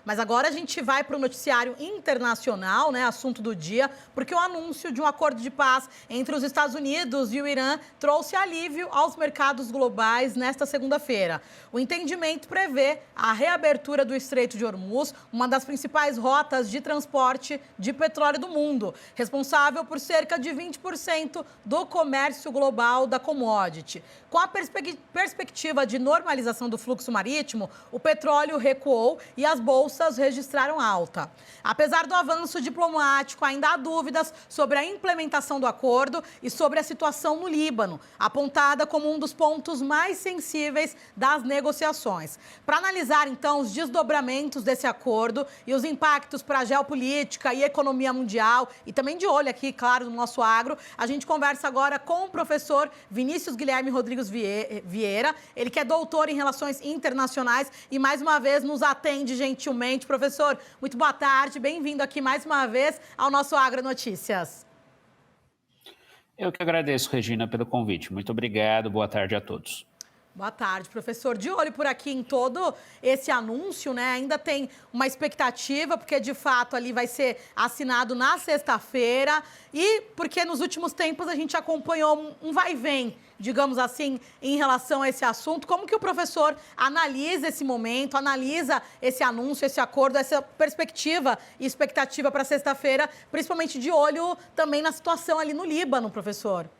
Mas agora a gente vai para o noticiário internacional, né, assunto do dia, porque o anúncio de um acordo de paz entre os Estados Unidos e o Irã trouxe alívio aos mercados globais nesta segunda-feira. O entendimento prevê a reabertura do Estreito de Hormuz, uma das principais rotas de transporte de petróleo do mundo, responsável por cerca de 20% do comércio global da commodity. Com a perspectiva de normalização do fluxo marítimo, o petróleo recuou e as bolsas registraram alta. Apesar do avanço diplomático, ainda há dúvidas sobre a implementação do acordo e sobre a situação no Líbano, apontada como um dos pontos mais sensíveis das negociações. Para analisar, então, os desdobramentos desse acordo e os impactos para a geopolítica e economia mundial, e também de olho aqui, claro, no nosso agro, a gente conversa agora com o professor Vinícius Guilherme Rodrigues Vieira, ele que é doutor em Relações Internacionais e mais uma vez nos atende gentilmente. Professor, muito boa tarde, bem-vindo aqui mais uma vez ao nosso Agro Notícias. Eu que agradeço, Regina, pelo convite. Muito obrigado, boa tarde a todos. Boa tarde, professor. De olho por aqui em todo esse anúncio, né? Ainda tem uma expectativa, porque de fato ali vai ser assinado na sexta-feira e porque nos últimos tempos a gente acompanhou um vai e vem, digamos assim, em relação a esse assunto. Como que o professor analisa esse momento, analisa esse anúncio, esse acordo, essa perspectiva e expectativa para sexta-feira, principalmente de olho também na situação ali no Líbano, professor?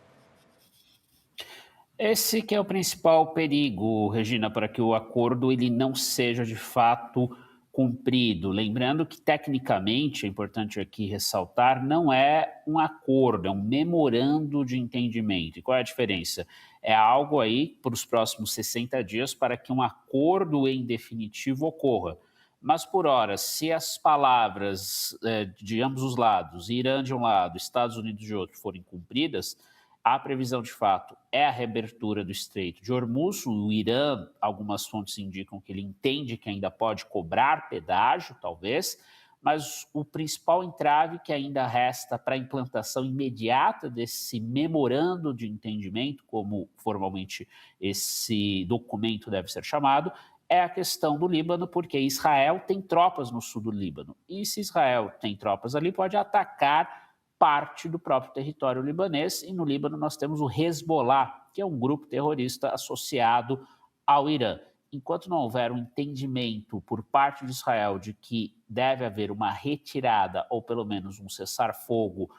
Esse que é o principal perigo, Regina, para que o acordo ele não seja de fato cumprido. Lembrando que, tecnicamente, é importante aqui ressaltar, não é um acordo, é um memorando de entendimento. E qual é a diferença? É algo aí para os próximos 60 dias para que um acordo em definitivo ocorra. Mas, por hora, se as palavras de ambos os lados, Irã de um lado, Estados Unidos de outro, forem cumpridas, a previsão de fato é a reabertura do Estreito de Hormuz. O Irã, algumas fontes indicam que ele entende que ainda pode cobrar pedágio, talvez, mas o principal entrave que ainda resta para a implantação imediata desse memorando de entendimento, como formalmente esse documento deve ser chamado, é a questão do Líbano, porque Israel tem tropas no sul do Líbano. E se Israel tem tropas ali, pode atacar parte do próprio território libanês, e no Líbano nós temos o Hezbollah, que é um grupo terrorista associado ao Irã. Enquanto não houver um entendimento por parte de Israel de que deve haver uma retirada ou pelo menos um cessar-fogo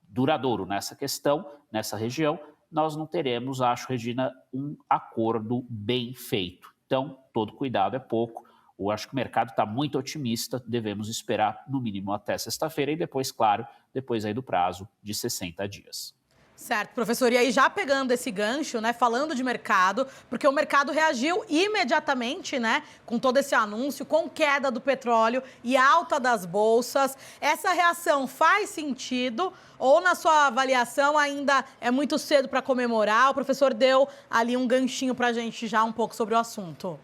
duradouro nessa questão, nessa região, nós não teremos, acho, Regina, um acordo bem feito. Então, todo cuidado é pouco. Eu acho que o mercado está muito otimista, devemos esperar no mínimo até sexta-feira e depois, claro, depois aí do prazo de 60 dias. Certo, professor. E aí, já pegando esse gancho, né, falando de mercado, porque o mercado reagiu imediatamente, né, com todo esse anúncio, com queda do petróleo e alta das bolsas. Essa reação faz sentido ou, na sua avaliação, ainda é muito cedo para comemorar? O professor deu ali um ganchinho para a gente já um pouco sobre o assunto.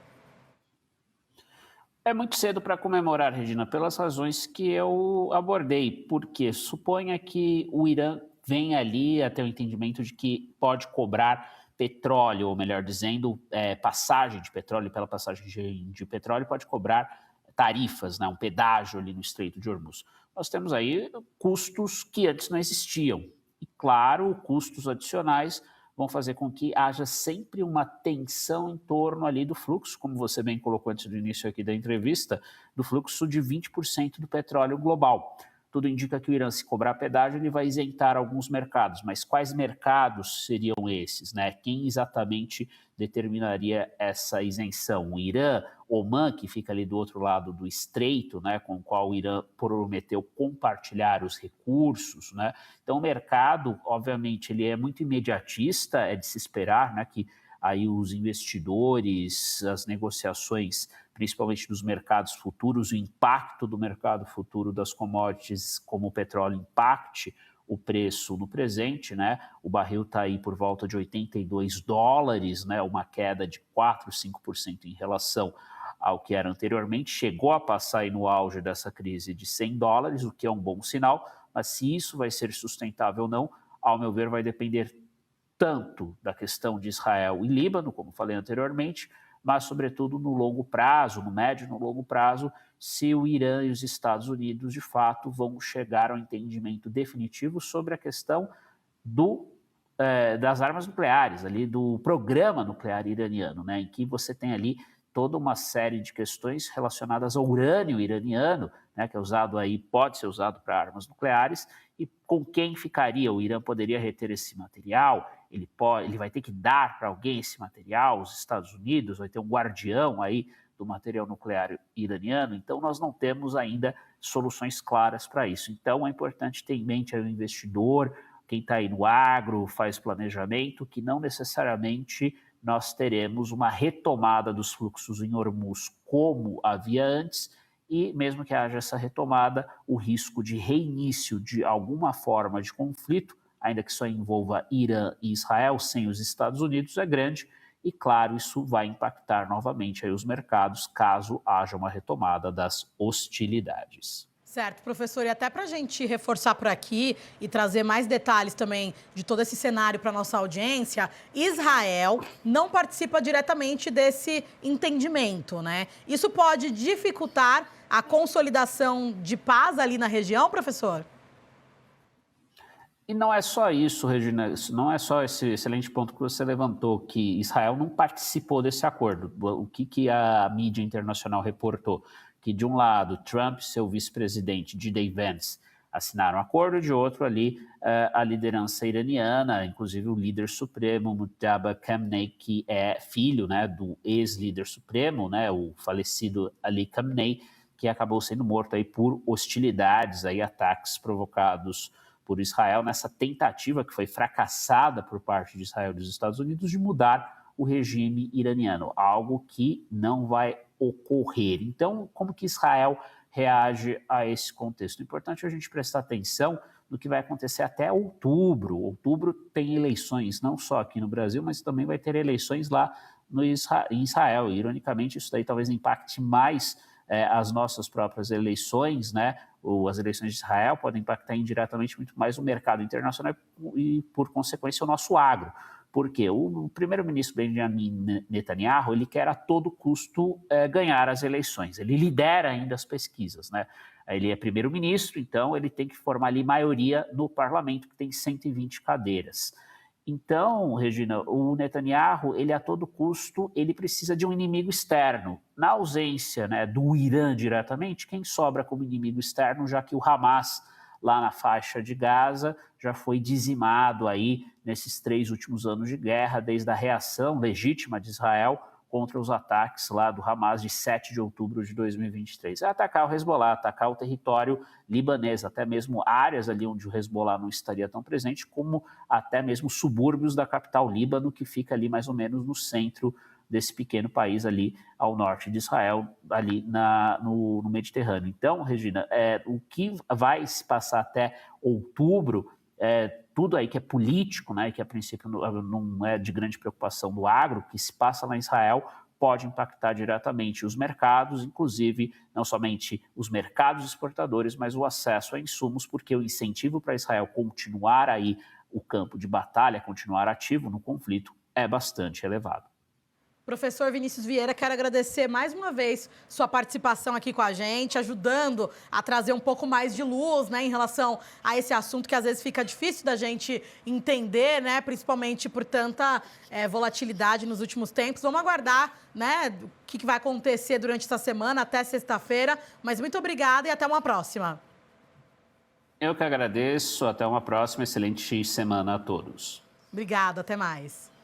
É muito cedo para comemorar, Regina, pelas razões que eu abordei. Porque suponha que o Irã venha ali a ter o entendimento de que pode cobrar petróleo, ou melhor dizendo, passagem de petróleo, pela passagem de petróleo pode cobrar tarifas, né, um pedágio ali no Estreito de Hormuz. Nós temos aí custos que antes não existiam. E, claro, custos adicionais vão fazer com que haja sempre uma tensão em torno ali do fluxo, como você bem colocou antes do início aqui da entrevista, do fluxo de 20% do petróleo global. Tudo indica que o Irã, se cobrar pedágio, ele vai isentar alguns mercados. Mas quais mercados seriam esses, né? Quem exatamente determinaria essa isenção? O Irã, Omã, que fica ali do outro lado do estreito, né, com o qual o Irã prometeu compartilhar os recursos, né? Então, o mercado, obviamente, ele é muito imediatista, é de se esperar, né, que aí os investidores, as negociações, principalmente dos mercados futuros, o impacto do mercado futuro das commodities, como o petróleo, impacte o preço no presente, né? O barril está aí por volta de $82, né? Uma queda de 4, 5% em relação ao que era anteriormente. Chegou a passar aí no auge dessa crise de $100, o que é um bom sinal, mas se isso vai ser sustentável ou não, ao meu ver, vai depender tanto da questão de Israel e Líbano, como falei anteriormente, mas, sobretudo, no longo prazo, no médio e no longo prazo, se o Irã e os Estados Unidos, de fato, vão chegar ao entendimento definitivo sobre a questão das armas nucleares, ali do programa nuclear iraniano, né, em que você tem ali toda uma série de questões relacionadas ao urânio iraniano, né, que é usado aí, pode ser usado para armas nucleares, e com quem ficaria? O Irã poderia reter esse material? Ele vai ter que dar para alguém esse material? Os Estados Unidos vai ter um guardião aí do material nuclear iraniano? Então, nós não temos ainda soluções claras para isso. Então, é importante ter em mente aí o investidor, quem está aí no agro, faz planejamento, que não necessariamente nós teremos uma retomada dos fluxos em Hormuz como havia antes, e mesmo que haja essa retomada, o risco de reinício de alguma forma de conflito, ainda que só envolva Irã e Israel, sem os Estados Unidos, é grande, e claro, isso vai impactar novamente aí os mercados, caso haja uma retomada das hostilidades. Certo, professor, e até para a gente reforçar por aqui e trazer mais detalhes também de todo esse cenário para a nossa audiência, Israel não participa diretamente desse entendimento, né? Isso pode dificultar a consolidação de paz ali na região, professor? E não é só isso, Regina, não é só esse excelente ponto que você levantou, que Israel não participou desse acordo. O que a mídia internacional reportou? Que de um lado, Trump e seu vice-presidente, J.D. Vance, assinaram um acordo, de outro ali, a liderança iraniana, inclusive o líder supremo, Mujtaba Khamenei, que é filho, né, do ex-líder supremo, né, o falecido Ali Khamenei, que acabou sendo morto aí por hostilidades, aí, ataques provocados por Israel, nessa tentativa que foi fracassada por parte de Israel e dos Estados Unidos de mudar o regime iraniano, algo que não vai ocorrer. Então, como que Israel reage a esse contexto? O importante é a gente prestar atenção no que vai acontecer até outubro. Outubro tem eleições, não só aqui no Brasil, mas também vai ter eleições lá em Israel. E, ironicamente, isso daí talvez impacte mais as nossas próprias eleições, né? Ou as eleições de Israel podem impactar indiretamente muito mais o mercado internacional e, por consequência, o nosso agro. Porque o primeiro-ministro Benjamin Netanyahu, ele quer a todo custo ganhar as eleições. Ele lidera ainda as pesquisas, né? Ele é primeiro-ministro, então ele tem que formar ali maioria no parlamento, que tem 120 cadeiras. Então, Regina, o Netanyahu, ele a todo custo, ele precisa de um inimigo externo. Na ausência, né, do Irã diretamente, quem sobra como inimigo externo, já que o Hamas, lá na faixa de Gaza, já foi dizimado aí nesses 3 últimos anos de guerra, desde a reação legítima de Israel contra os ataques lá do Hamas de 7 de outubro de 2023. É atacar o Hezbollah, atacar o território libanês, até mesmo áreas ali onde o Hezbollah não estaria tão presente, como até mesmo subúrbios da capital Líbano, que fica ali mais ou menos no centro desse pequeno país ali ao norte de Israel, ali no Mediterrâneo. Então, Regina, o que vai se passar até outubro, tudo aí que é político, né, que a princípio não é de grande preocupação do agro, que se passa lá em Israel, pode impactar diretamente os mercados, inclusive não somente os mercados exportadores, mas o acesso a insumos, porque o incentivo para Israel continuar aí o campo de batalha, continuar ativo no conflito, é bastante elevado. Professor Vinícius Vieira, quero agradecer mais uma vez sua participação aqui com a gente, ajudando a trazer um pouco mais de luz, né, em relação a esse assunto que às vezes fica difícil da gente entender, né, principalmente por tanta volatilidade nos últimos tempos. Vamos aguardar, né, o que vai acontecer durante essa semana, até sexta-feira. Mas muito obrigada e até uma próxima. Eu que agradeço. Até uma próxima. Excelente semana a todos. Obrigada, até mais.